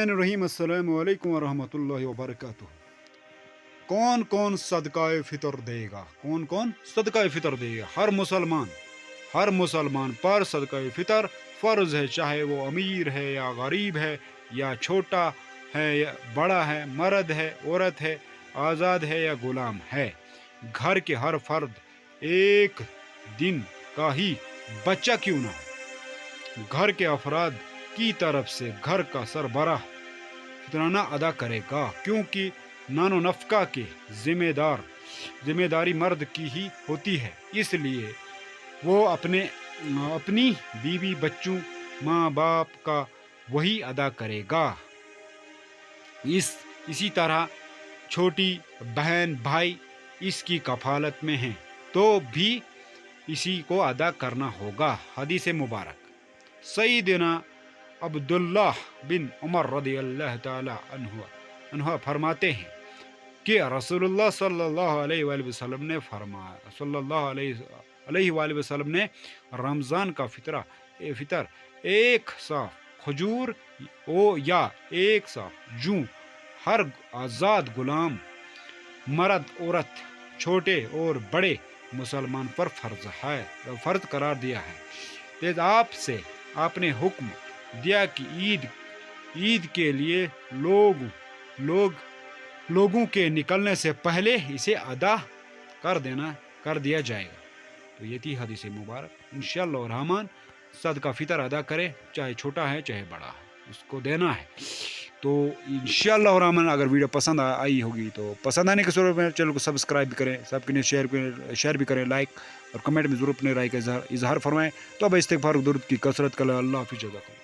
बिस्मिल्लाहिर्रहमानिर्रहीम अस्सलामु अलैकुम वरहमतुल्लाहि वबरकातुह। कौन कौन सदकाए फितर देगा? कौन कौन सदकाए फितर देगा? हर मुसलमान पर सदकाए फितर फ़र्ज है, चाहे वो अमीर है या गरीब है, या छोटा है या बड़ा है, मर्द है औरत है, आज़ाद है या गुलाम है। घर के हर फर्द एक दिन का ही बच्चा क्यों ना हो, घर के अफराद की तरफ से घर का सरबराह फितराना अदा करेगा, क्योंकि नानो नफका के जिम्मेदारी मर्द की ही होती है। इसलिए वो अपनी बीवी बच्चों माँ बाप का वही अदा करेगा। इसी तरह छोटी बहन भाई इसकी कफालत में हैं तो भी इसी को अदा करना होगा। हदीस मुबारक सईदना अब्दुल्लाह बिन उमर रदियल्लाहु ताला अन्हु फरमाते हैं कि रसूलुल्लाह सल्लल्लाहु अलैहि वसल्लम ने रमज़ान का फितर एक साफ खजूर या एक साफ जूं हर आज़ाद गुलाम मर्द औरत छोटे और बड़े मुसलमान पर फर्ज करार दिया है। तेज आपने हुक्म दिया कि ईद के लिए लोगों के निकलने से पहले इसे अदा कर दिया जाएगा। तो ये थी हदीस मुबारक। इंशाअल्लाह रहमान सदका फितर अदा करे, चाहे छोटा है चाहे बड़ा है, उसको देना है। तो इंशाअल्लाह रहमान अगर वीडियो पसंद आई होगी तो पसंद आने के सूरत में चैनल को सब्सक्राइब भी करें, सबके लिए शेयर भी करें, लाइक और कमेंट में ज़रूर अपने राय का इजहार फरमाएं। तो अब इस्तिग़फ़ार दुरूद की कसरत करें। अल्लाह हाफ़िज़।